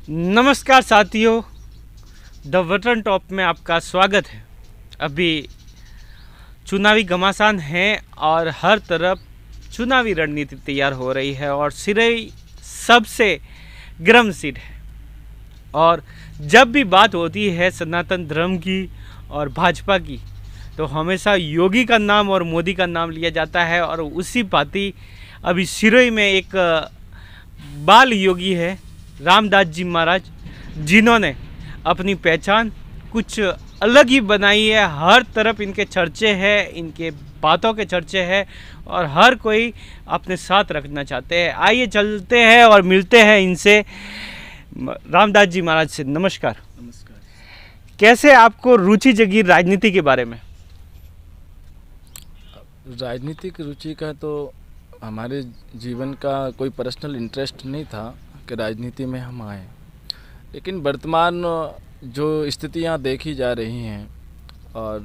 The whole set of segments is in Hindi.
नमस्कार साथियों, द बटन टॉप में आपका स्वागत है। अभी चुनावी घमासान है और हर तरफ चुनावी रणनीति तैयार हो रही है और सिरई सबसे गर्म सीट है। और जब भी बात होती है सनातन धर्म की और भाजपा की, तो हमेशा योगी का नाम और मोदी का नाम लिया जाता है। और उसी भांति अभी सिरोही में एक बाल योगी है रामदास जी महाराज, जिन्होंने अपनी पहचान कुछ अलग ही बनाई है। हर तरफ इनके चर्चे हैं, इनके बातों के चर्चे हैं और हर कोई अपने साथ रखना चाहते हैं। आइए चलते हैं और मिलते हैं इनसे। रामदास जी महाराज से नमस्कार। नमस्कार। कैसे आपको रुचि जगी राजनीति के बारे में? राजनीतिक रुचि का तो हमारे जीवन का कोई पर्सनल इंटरेस्ट नहीं था कि राजनीति में हम आए, लेकिन वर्तमान जो स्थितियां देखी जा रही हैं और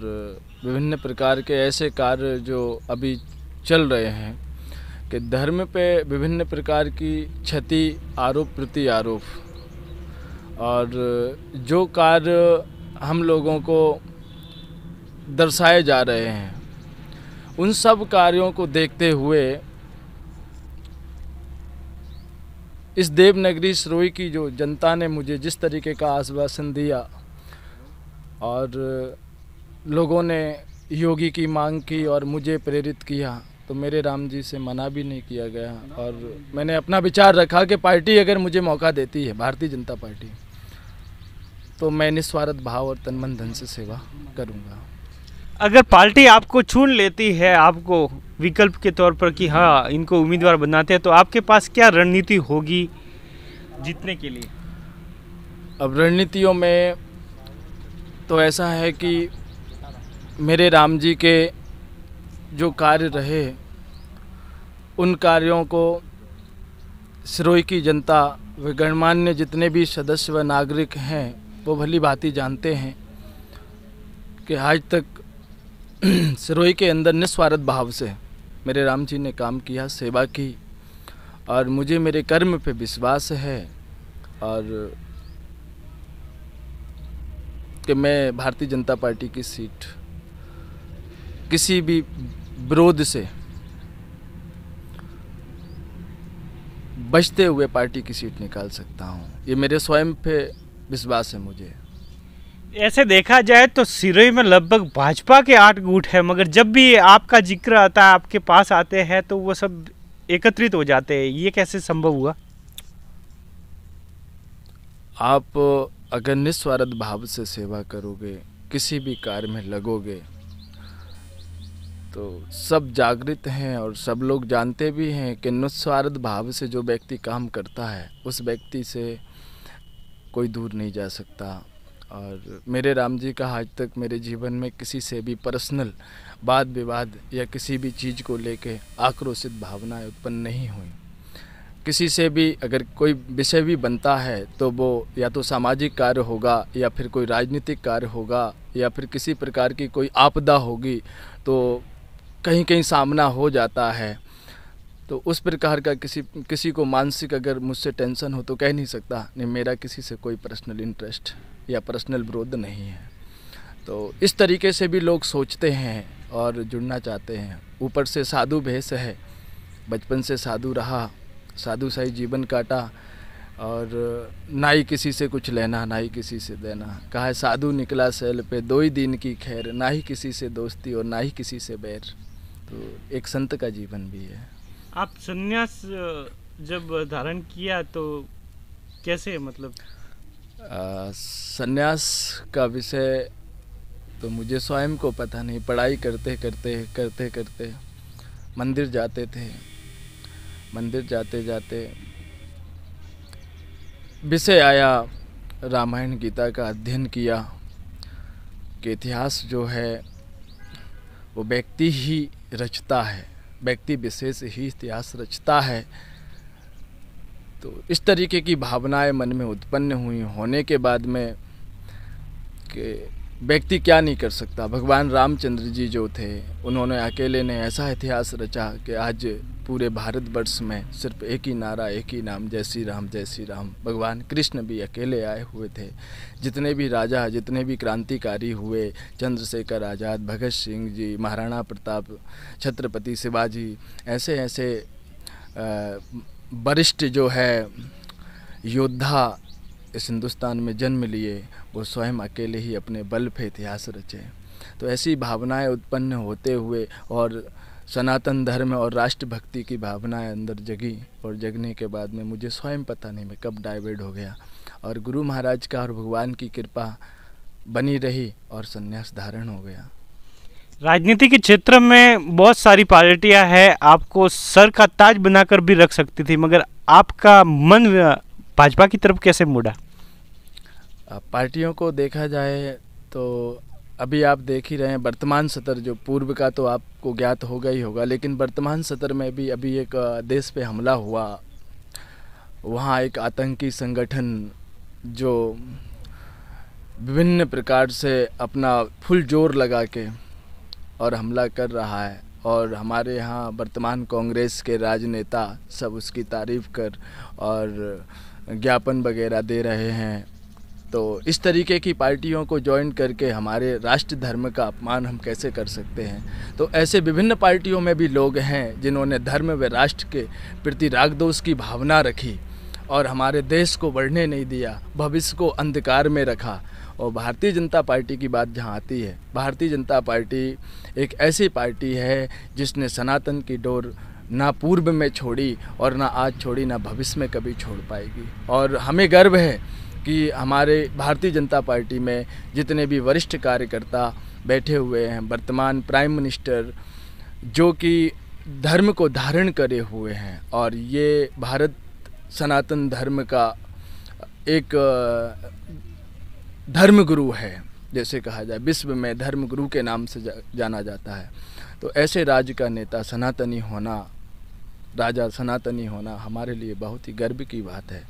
विभिन्न प्रकार के ऐसे कार्य जो अभी चल रहे हैं कि धर्म पे विभिन्न प्रकार की क्षति, आरोप प्रति आरोप, और जो कार्य हम लोगों को दर्शाए जा रहे हैं, उन सब कार्यों को देखते हुए इस देवनगरी सिरोही की जो जनता ने मुझे जिस तरीके का आश्वासन दिया और लोगों ने योगी की मांग की और मुझे प्रेरित किया, तो मेरे राम जी से मना भी नहीं किया गया। और मैंने अपना विचार रखा कि पार्टी अगर मुझे मौका देती है, भारतीय जनता पार्टी, तो मैं निस्वार्थ भाव और तन मन धन से सेवा करूँगा। अगर पार्टी आपको चुन लेती है, आपको विकल्प के तौर पर कि हाँ इनको उम्मीदवार बनाते हैं, तो आपके पास क्या रणनीति होगी जीतने के लिए? अब रणनीतियों में तो ऐसा है कि मेरे राम जी के जो कार्य रहे, उन कार्यों को सिरोही की जनता व गणमान्य जितने भी सदस्य व नागरिक हैं वो भली भांति जानते हैं कि आज तक सिरोही के अंदर निस्वार्थ भाव से मेरे राम जी ने काम किया, सेवा की, और मुझे मेरे कर्म पे विश्वास है और कि मैं भारतीय जनता पार्टी की सीट किसी भी विरोध से बचते हुए पार्टी की सीट निकाल सकता हूँ। ये मेरे स्वयं पे विश्वास है मुझे। ऐसे देखा जाए तो सिरोही में लगभग भाजपा के 8 गुट है, मगर जब भी आपका जिक्र आता है, आपके पास आते हैं, तो वो सब एकत्रित हो जाते हैं। ये कैसे संभव हुआ? आप अगर निस्वार्थ भाव से सेवा करोगे, किसी भी कार्य में लगोगे, तो सब जागृत हैं और सब लोग जानते भी हैं कि निस्वार्थ भाव से जो व्यक्ति काम करता है, उस व्यक्ति से कोई दूर नहीं जा सकता। और मेरे राम जी का आज तक मेरे जीवन में किसी से भी पर्सनल वाद विवाद या किसी भी चीज़ को लेके आक्रोशित भावनाएं उत्पन्न नहीं हुई। किसी से भी अगर कोई विषय भी बनता है तो वो या तो सामाजिक कार्य होगा या फिर कोई राजनीतिक कार्य होगा या फिर किसी प्रकार की कोई आपदा होगी, तो कहीं कहीं सामना हो जाता है। तो उस प्रकार का किसी को मानसिक अगर मुझसे टेंशन हो तो कह नहीं सकता, नहीं मेरा किसी से कोई पर्सनल इंटरेस्ट या पर्सनल विरोध नहीं है। तो इस तरीके से भी लोग सोचते हैं और जुड़ना चाहते हैं। ऊपर से साधु भेष है, बचपन से साधु रहा, साधु सा ही जीवन काटा और ना ही किसी से कुछ लेना ना ही किसी से देना। कहा है साधु निकला सैल पे 2 ही दिन की खैर, ना ही किसी से दोस्ती और ना ही किसी से बैर। तो एक संत का जीवन भी है। आप संन्यास जब धारण किया तो कैसे, मतलब? संन्यास का विषय तो मुझे स्वयं को पता नहीं। पढ़ाई करते करते मंदिर जाते थे। मंदिर जाते जाते विषय आया, रामायण गीता का अध्ययन किया कि इतिहास जो है वो व्यक्ति ही रचता है, व्यक्ति विशेष ही इतिहास रचता है। तो इस तरीके की भावनाएं मन में उत्पन्न हुई। होने के बाद में कि व्यक्ति क्या नहीं कर सकता। भगवान रामचंद्र जी जो थे, उन्होंने अकेले ने ऐसा इतिहास रचा कि आज पूरे भारतवर्ष में सिर्फ एक ही नारा, एक ही नाम, जय श्री राम, जय श्री राम। भगवान कृष्ण भी अकेले आए हुए थे। जितने भी राजा, जितने भी क्रांतिकारी हुए, चंद्रशेखर आज़ाद, भगत सिंह जी, महाराणा प्रताप, छत्रपति शिवाजी, ऐसे ऐसे वरिष्ठ जो है योद्धा इस हिंदुस्तान में जन्म लिए, वो स्वयं अकेले ही अपने बल पे इतिहास रचे। तो ऐसी भावनाएं उत्पन्न होते हुए और सनातन धर्म और राष्ट्रभक्ति की भावनाएं अंदर जगी, और जगने के बाद में मुझे स्वयं पता नहीं मैं कब डाइवर्ट हो गया, और गुरु महाराज का और भगवान की कृपा बनी रही और संन्यास धारण हो गया। राजनीति के क्षेत्र में बहुत सारी पार्टियां हैं, आपको सर का ताज बनाकर भी रख सकती थी, मगर आपका मन भाजपा की तरफ कैसे मुड़ा? पार्टियों को देखा जाए तो अभी आप देख ही रहे हैं वर्तमान सत्र, जो पूर्व का तो आपको ज्ञात होगा ही होगा, लेकिन वर्तमान सत्र में भी अभी एक देश पे हमला हुआ। वहाँ एक आतंकी संगठन जो विभिन्न प्रकार से अपना फुल जोर लगा के और हमला कर रहा है, और हमारे यहाँ वर्तमान कांग्रेस के राजनेता सब उसकी तारीफ़ कर और ज्ञापन वगैरह दे रहे हैं। तो इस तरीके की पार्टियों को ज्वाइन करके हमारे राष्ट्र धर्म का अपमान हम कैसे कर सकते हैं? तो ऐसे विभिन्न पार्टियों में भी लोग हैं जिन्होंने धर्म व राष्ट्र के प्रति रागद्वेष की भावना रखी और हमारे देश को बढ़ने नहीं दिया, भविष्य को अंधकार में रखा। और भारतीय जनता पार्टी की बात जहाँ आती है, भारतीय जनता पार्टी एक ऐसी पार्टी है जिसने सनातन की डोर ना पूर्व में छोड़ी और ना आज छोड़ी, ना भविष्य में कभी छोड़ पाएगी। और हमें गर्व है कि हमारे भारतीय जनता पार्टी में जितने भी वरिष्ठ कार्यकर्ता बैठे हुए हैं, वर्तमान प्राइम मिनिस्टर जो कि धर्म को धारण करे हुए हैं, और ये भारत सनातन धर्म का एक धर्मगुरु है, जैसे कहा जाए विश्व में धर्मगुरु के नाम से जाना जाता है। तो ऐसे राज्य का नेता सनातनी होना, राजा सनातनी होना हमारे लिए बहुत ही गर्व की बात है।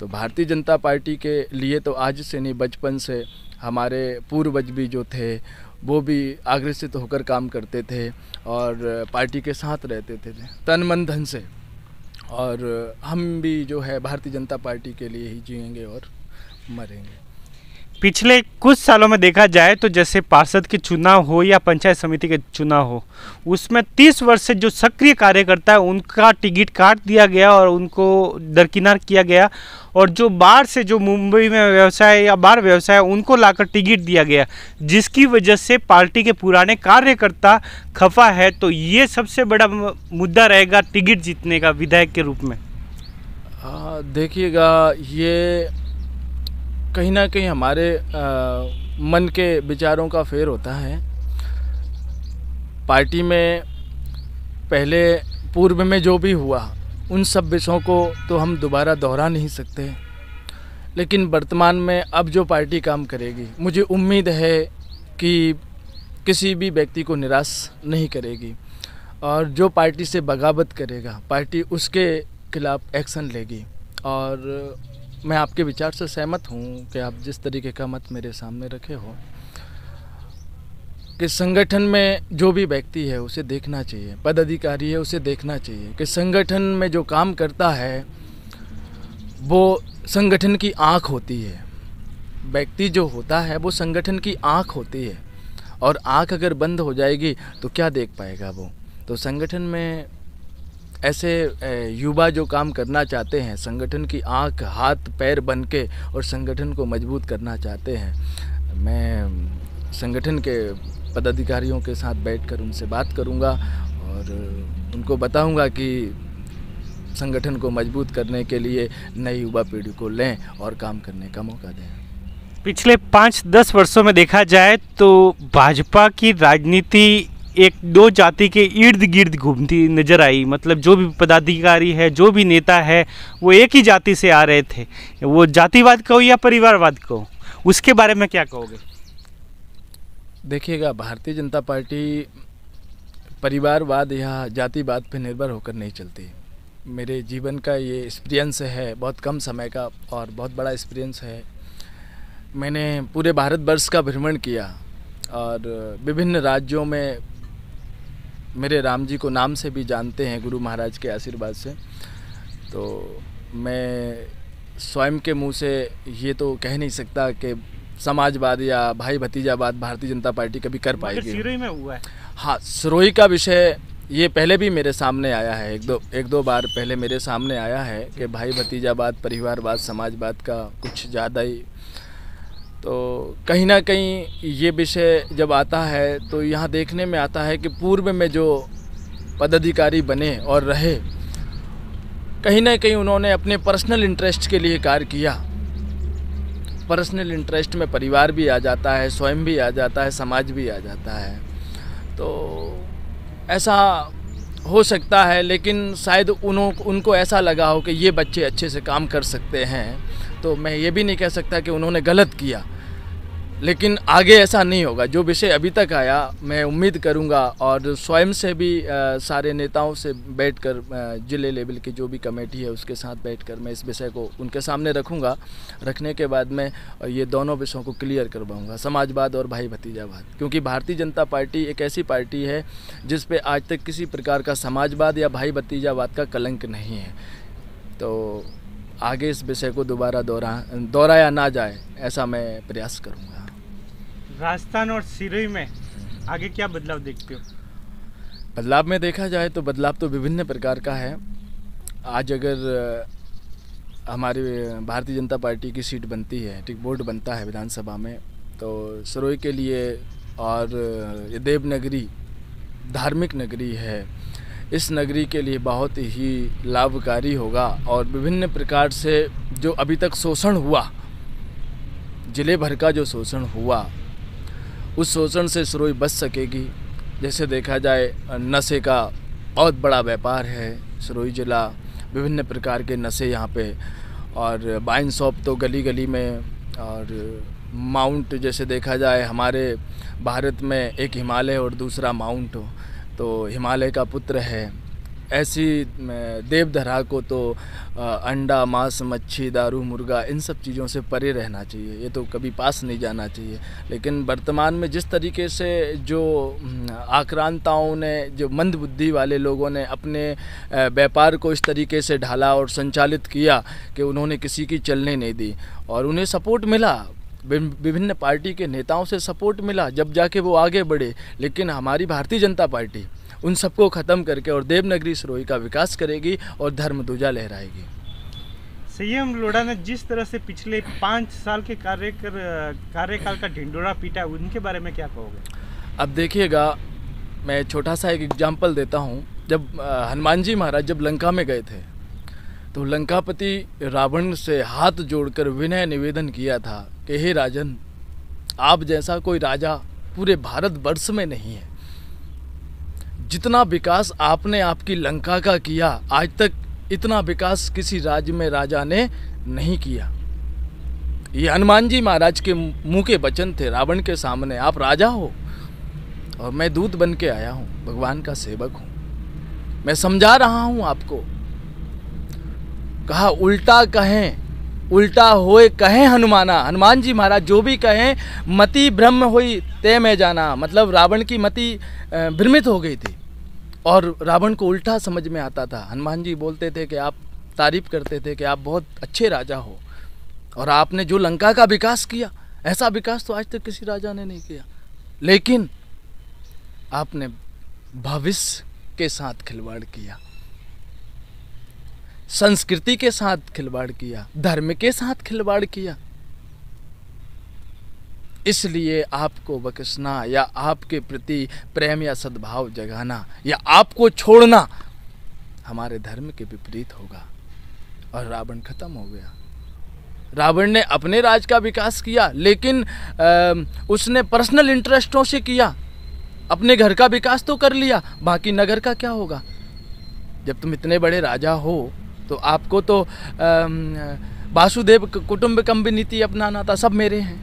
तो भारतीय जनता पार्टी के लिए तो आज से नहीं, बचपन से हमारे पूर्वज भी जो थे वो भी आग्रसित होकर काम करते थे और पार्टी के साथ रहते थे तन मन धन से, और हम भी जो है भारतीय जनता पार्टी के लिए ही जिएंगे और मरेंगे। पिछले कुछ सालों में देखा जाए तो जैसे पार्षद के चुनाव हो या पंचायत समिति के चुनाव हो, उसमें 30 वर्ष से जो सक्रिय कार्यकर्ता है उनका टिकट काट दिया गया और उनको दरकिनार किया गया, और जो बाहर से जो मुंबई में व्यवसाय या बाहर व्यवसाय उनको लाकर टिकट दिया गया, जिसकी वजह से पार्टी के पुराने कार्यकर्ता खफा है। तो ये सबसे बड़ा मुद्दा रहेगा टिकट जीतने का विधायक के रूप में। देखिएगा, ये कहीं ना कहीं हमारे मन के विचारों का फेर होता है। पार्टी में पहले पूर्व में जो भी हुआ उन सब विषयों को तो हम दोबारा दोहरा नहीं सकते, लेकिन वर्तमान में अब जो पार्टी काम करेगी, मुझे उम्मीद है कि किसी भी व्यक्ति को निराश नहीं करेगी, और जो पार्टी से बगावत करेगा पार्टी उसके खिलाफ एक्शन लेगी। और मैं आपके विचार से सहमत हूँ कि आप जिस तरीके का मत मेरे सामने रखे हो कि संगठन में जो भी व्यक्ति है उसे देखना चाहिए, पदाधिकारी है उसे देखना चाहिए कि संगठन में जो काम करता है वो संगठन की आँख होती है। व्यक्ति जो होता है वो संगठन की आँख होती है, और आँख अगर बंद हो जाएगी तो क्या देख पाएगा वो। तो संगठन में ऐसे युवा जो काम करना चाहते हैं, संगठन की आँख, हाथ पैर बन के और संगठन को मजबूत करना चाहते हैं, मैं संगठन के पदाधिकारियों के साथ बैठकर उनसे बात करूंगा और उनको बताऊंगा कि संगठन को मजबूत करने के लिए नई युवा पीढ़ी को लें और काम करने का मौका दें। पिछले 5-10 वर्षों में देखा जाए तो भाजपा की राजनीति एक दो जाति के इर्द गिर्द घूमती नजर आई। मतलब जो भी पदाधिकारी है, जो भी नेता है, वो एक ही जाति से आ रहे थे। वो जातिवाद कहो या परिवारवाद कहो, उसके बारे में क्या कहोगे? देखिएगा, भारतीय जनता पार्टी परिवारवाद या जातिवाद पर निर्भर होकर नहीं चलती। मेरे जीवन का ये एक्सपीरियंस है, बहुत कम समय का और बहुत बड़ा एक्सपीरियंस है मैंने पूरे भारतवर्ष का भ्रमण किया और विभिन्न राज्यों में मेरे राम जी को नाम से भी जानते हैं गुरु महाराज के आशीर्वाद से। तो मैं स्वयं के मुंह से ये तो कह नहीं सकता कि समाजवाद या भाई भतीजावाद भारतीय जनता पार्टी कभी कर पाएगी। सिरोही में हुआ है। हाँ, सिरोही का विषय ये पहले भी मेरे सामने आया है, एक दो बार पहले मेरे सामने आया है कि भाई भतीजावाद, परिवारवाद, समाजवाद का कुछ ज़्यादा ही। तो कहीं ना कहीं ये विषय जब आता है तो यहाँ देखने में आता है कि पूर्व में जो पदाधिकारी बने और रहे, कहीं ना कहीं उन्होंने अपने पर्सनल इंटरेस्ट के लिए कार्य किया। पर्सनल इंटरेस्ट में परिवार भी आ जाता है, स्वयं भी आ जाता है, समाज भी आ जाता है। तो ऐसा हो सकता है, लेकिन शायद उनको ऐसा लगा हो कि ये बच्चे अच्छे से काम कर सकते हैं। तो मैं ये भी नहीं कह सकता कि उन्होंने गलत किया, लेकिन आगे ऐसा नहीं होगा। जो विषय अभी तक आया, मैं उम्मीद करूंगा और स्वयं से भी सारे नेताओं से बैठकर, जिले लेवल की जो भी कमेटी है उसके साथ बैठकर मैं इस विषय को उनके सामने रखूंगा। रखने के बाद मैं ये दोनों विषयों को क्लियर करवाऊंगा, समाजवाद और भाई भतीजावाद। क्योंकि भारतीय जनता पार्टी एक ऐसी पार्टी है जिस पे आज तक किसी प्रकार का समाजवाद या भाई भतीजावाद का कलंक नहीं है। तो आगे इस विषय को दोबारा दोहराया ना जाए, ऐसा मैं प्रयास करूँगा। राजस्थान और सिरोही में आगे क्या बदलाव देखते हो? बदलाव में देखा जाए तो बदलाव तो विभिन्न प्रकार का है। आज अगर हमारी भारतीय जनता पार्टी की सीट बनती है, टिक बोर्ड बनता है विधानसभा में, तो सिरोही के लिए, और ये देवनगरी धार्मिक नगरी है, इस नगरी के लिए बहुत ही लाभकारी होगा। और विभिन्न प्रकार से जो अभी तक शोषण हुआ, जिले भर का जो शोषण हुआ, उस शोषण से सिरोही बच सकेगी। जैसे देखा जाए, नशे का बहुत बड़ा व्यापार है सिरोही जिला, विभिन्न प्रकार के नशे यहाँ पे, और वाइन शॉप तो गली गली में, और माउंट जैसे देखा जाए, हमारे भारत में एक हिमालय और दूसरा माउंट, तो हिमालय का पुत्र है। ऐसी देवधरा को तो अंडा, मांस, मच्छी, दारू, मुर्गा, इन सब चीज़ों से परे रहना चाहिए, ये तो कभी पास नहीं जाना चाहिए। लेकिन वर्तमान में जिस तरीके से जो आक्रांताओं ने, जो मंद बुद्धि वाले लोगों ने अपने व्यापार को इस तरीके से ढाला और संचालित किया कि उन्होंने किसी की चलने नहीं दी, और उन्हें सपोर्ट मिला, विभिन्न पार्टी के नेताओं से सपोर्ट मिला, जब जाके वो आगे बढ़े। लेकिन हमारी भारतीय जनता पार्टी उन सबको ख़त्म करके और देवनगरी सिरोही का विकास करेगी और धर्म ध्वजा लहराएगी। सीएम लोढ़ा ने जिस तरह से पिछले 5 साल के कार्यकाल का ढिंडोरा पीटा, उनके बारे में क्या कहोगे? अब देखिएगा, मैं छोटा सा एक एग्जाम्पल देता हूँ। जब हनुमान जी महाराज जब लंका में गए थे, तो लंकापति रावण से हाथ जोड़कर विनय निवेदन किया था कि हे राजन, आप जैसा कोई राजा पूरे भारतवर्ष में नहीं है। जितना विकास आपने आपकी लंका का किया, आज तक इतना विकास किसी राज्य में राजा ने नहीं किया। ये हनुमान जी महाराज के मुंह के वचन थे रावण के सामने। आप राजा हो और मैं दूत बन के आया हूँ, भगवान का सेवक हूँ, मैं समझा रहा हूँ आपको। कहा उल्टा कहें, उल्टा होए कहें हनुमाना। हनुमान जी महाराज जो भी कहें, मति ब्रह्म होई ते में जाना। मतलब रावण की मति भ्रमित हो गई थी और रावण को उल्टा समझ में आता था। हनुमान जी बोलते थे कि आप तारीफ करते थे कि आप बहुत अच्छे राजा हो और आपने जो लंका का विकास किया, ऐसा विकास तो आज तक किसी राजा ने नहीं किया। लेकिन आपने भविष्य के साथ खिलवाड़ किया, संस्कृति के साथ खिलवाड़ किया, धर्म के साथ खिलवाड़ किया। इसलिए आपको बख्शना या आपके प्रति प्रेम या सद्भाव जगाना या आपको छोड़ना हमारे धर्म के विपरीत होगा। और रावण खत्म हो गया। रावण ने अपने राज का विकास किया, लेकिन उसने पर्सनल इंटरेस्टों से किया। अपने घर का विकास तो कर लिया, बाकी नगर का क्या होगा? जब तुम इतने बड़े राजा हो तो आपको तो वासुदेव कुटुंबकम नीति अपनाना था। सब मेरे हैं,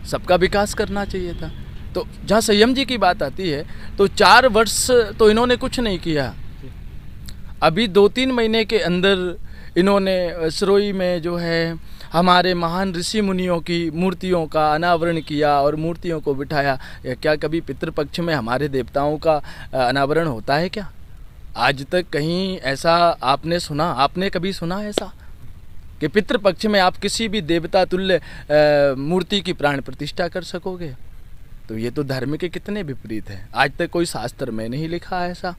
सबका विकास करना चाहिए था। तो जहाँ संयम जी की बात आती है तो 4 वर्ष तो इन्होंने कुछ नहीं किया। अभी 2-3 महीने के अंदर इन्होंने सिरोही में जो है हमारे महान ऋषि मुनियों की मूर्तियों का अनावरण किया और मूर्तियों को बिठाया। क्या कभी पितृपक्ष में हमारे देवताओं का अनावरण होता है क्या? आज तक कहीं ऐसा आपने सुना? आपने कभी सुना ऐसा कि पितृपक्ष में आप किसी भी देवता तुल्य मूर्ति की प्राण प्रतिष्ठा कर सकोगे? तो ये तो धर्म के कितने विपरीत हैं। आज तक कोई शास्त्र में नहीं लिखा ऐसा।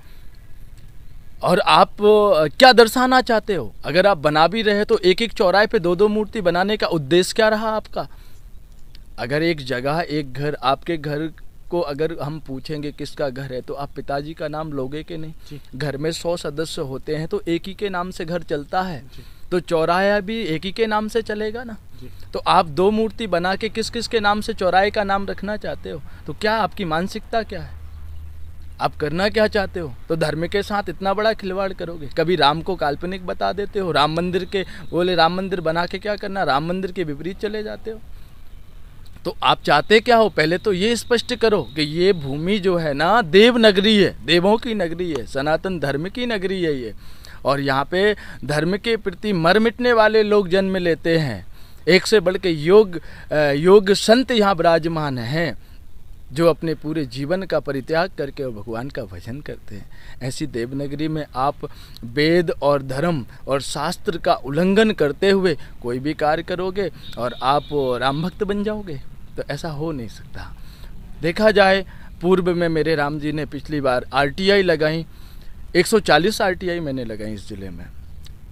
और आप क्या दर्शाना चाहते हो? अगर आप बना भी रहे तो एक एक चौराहे पे दो दो मूर्ति बनाने का उद्देश्य क्या रहा आपका? अगर एक जगह, एक घर, आपके घर को अगर हम पूछेंगे किसका घर है तो आप पिताजी का नाम लोगे कि नहीं? घर में 100 सदस्य होते हैं तो एक ही के नाम से घर चलता है, तो चौराहा भी एक ही के नाम से चलेगा ना। तो आप दो मूर्ति बना के किस किस के नाम से चौराहे का नाम रखना चाहते हो? तो क्या आपकी मानसिकता क्या है? आप करना क्या चाहते हो? तो धर्म के साथ इतना बड़ा खिलवाड़ करोगे। कभी राम को काल्पनिक बता देते हो, राम मंदिर के बोले राम मंदिर बना के क्या करना, राम मंदिर के विपरीत चले जाते हो। तो आप चाहते क्या हो? पहले तो ये स्पष्ट करो कि ये भूमि जो है ना देव नगरी है, देवों की नगरी है, सनातन धर्म की नगरी है ये। और यहाँ पे धर्म के प्रति मर मिटने वाले लोग जन्म लेते हैं। एक से बढ़ के योग संत यहाँ विराजमान हैं जो अपने पूरे जीवन का परित्याग करके और भगवान का भजन करते हैं। ऐसी देवनगरी में आप वेद और धर्म और शास्त्र का उल्लंघन करते हुए कोई भी कार्य करोगे और आप राम भक्त बन जाओगे? तो ऐसा हो नहीं सकता। देखा जाए पूर्व में मेरे राम जी ने पिछली बार RTI लगाई, 140 RTI मैंने लगाई इस ज़िले में।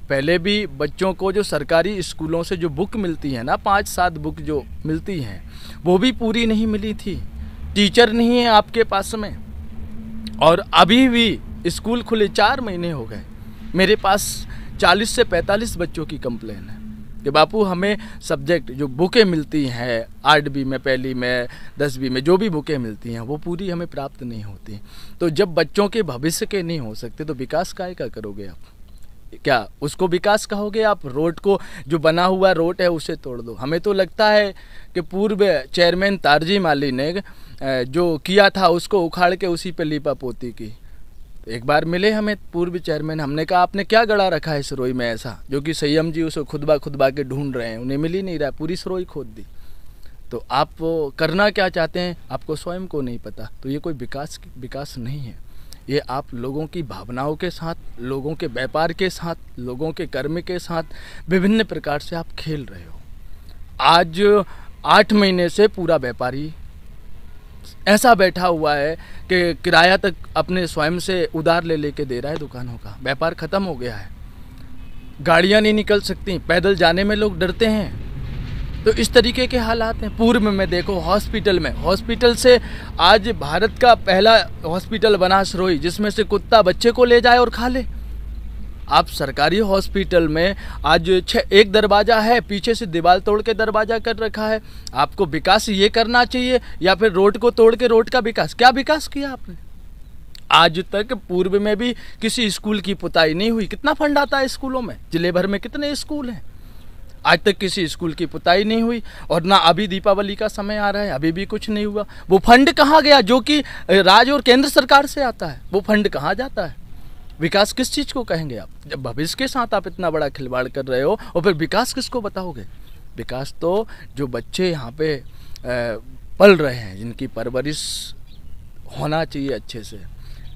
पहले भी बच्चों को जो सरकारी स्कूलों से जो बुक मिलती है ना, 5-7 बुक जो मिलती हैं वो भी पूरी नहीं मिली थी। टीचर नहीं है आपके पास में। और अभी भी स्कूल खुले 4 महीने हो गए, मेरे पास 40 से 45 बच्चों की कंप्लेन है कि बापू हमें सब्जेक्ट जो बुकें मिलती हैं 8वीं में, पहली में, 10वीं में जो भी बुकें मिलती हैं वो पूरी हमें प्राप्त नहीं होती। तो जब बच्चों के भविष्य के नहीं हो सकते तो विकास काय का करोगे आप? क्या उसको विकास कहोगे आप? रोड को जो बना हुआ रोड है उसे तोड़ दो। हमें तो लगता है कि पूर्व चेयरमैन तारजी माली ने जो किया था उसको उखाड़ के उसी पे लीपा पोती की। तो एक बार मिले हमें पूर्व चेयरमैन, हमने कहा आपने क्या गड़ा रखा है सरोई में ऐसा, जो कि संयम जी उसे खुदबा के ढूंढ रहे हैं, उन्हें मिल ही नहीं रहा, पूरी सरोई खोद दी। तो आप करना क्या चाहते हैं आपको स्वयं को नहीं पता। तो ये कोई विकास नहीं है। ये आप लोगों की भावनाओं के साथ, लोगों के व्यापार के साथ, लोगों के कर्म के साथ विभिन्न प्रकार से आप खेल रहे हो। आज 8 महीने से पूरा व्यापारी ऐसा बैठा हुआ है कि किराया तक अपने स्वयं से उधार लेके दे रहा है दुकानों का। व्यापार ख़त्म हो गया है, गाड़ियाँ नहीं निकल सकती, पैदल जाने में लोग डरते हैं। तो इस तरीके के हालात हैं। पूर्व में देखो हॉस्पिटल से आज भारत का पहला हॉस्पिटल बना सरोई, जिसमें से कुत्ता बच्चे को ले जाए और खा ले। आप सरकारी हॉस्पिटल में आज एक दरवाज़ा है, पीछे से दीवार तोड़ के दरवाज़ा कर रखा है। आपको विकास ये करना चाहिए या फिर रोड को तोड़ के रोड का विकास? क्या विकास किया आपने? आज तक पूर्व में भी किसी स्कूल की पुताई नहीं हुई। कितना फंड आता है स्कूलों में? जिले भर में कितने स्कूल हैं? आज तक किसी स्कूल की पुताई नहीं हुई। और ना अभी दीपावली का समय आ रहा है, अभी भी कुछ नहीं हुआ। वो फंड कहाँ गया जो कि राज्य और केंद्र सरकार से आता है? वो फंड कहाँ जाता है? विकास किस चीज़ को कहेंगे आप? जब भविष्य के साथ आप इतना बड़ा खिलवाड़ कर रहे हो और फिर विकास किसको बताओगे? विकास तो जो बच्चे यहाँ पे पल रहे हैं, जिनकी परवरिश होना चाहिए अच्छे से,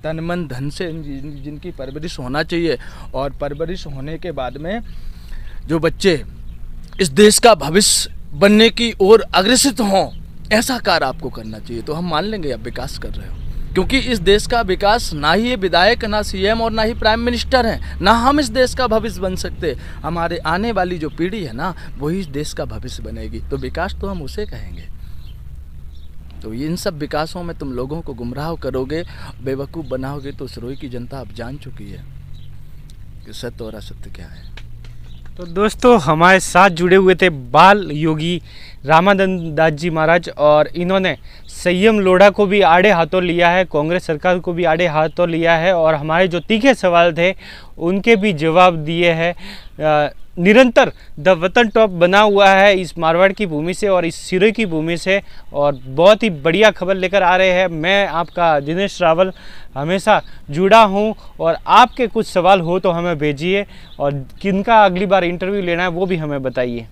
तन मन धन से जिनकी परवरिश होना चाहिए, और परवरिश होने के बाद में जो बच्चे इस देश का भविष्य बनने की ओर अग्रसित हों, ऐसा कार्य आपको करना चाहिए। तो हम मान लेंगे आप विकास कर रहे हो, क्योंकि इस देश का विकास ना ही ये विधायक, ना CM और ना ही प्राइम मिनिस्टर हैं, ना हम इस देश का भविष्य बन सकते। हमारे आने वाली जो पीढ़ी है ना, वही इस देश का भविष्य बनेगी। तो विकास तो हम उसे कहेंगे। तो इन सब विकासों में तुम लोगों को गुमराह करोगे, बेवकूफ़ बनाओगे, तो सरोई की जनता अब जान चुकी है कि सत्य और असत्य क्या है। तो दोस्तों, हमारे साथ जुड़े हुए थे बाल योगी रामानंद दास जी महाराज, और इन्होंने संयम लोढ़ा को भी आड़े हाथों लिया है, कांग्रेस सरकार को भी आड़े हाथों लिया है, और हमारे जो तीखे सवाल थे उनके भी जवाब दिए हैं। निरंतर द वतन टॉप बना हुआ है इस मारवाड़ की भूमि से और इस सिरोई की भूमि से, और बहुत ही बढ़िया खबर लेकर आ रहे हैं। मैं आपका दिनेश रावल हमेशा जुड़ा हूं, और आपके कुछ सवाल हो तो हमें भेजिए, और किनका अगली बार इंटरव्यू लेना है वो भी हमें बताइए।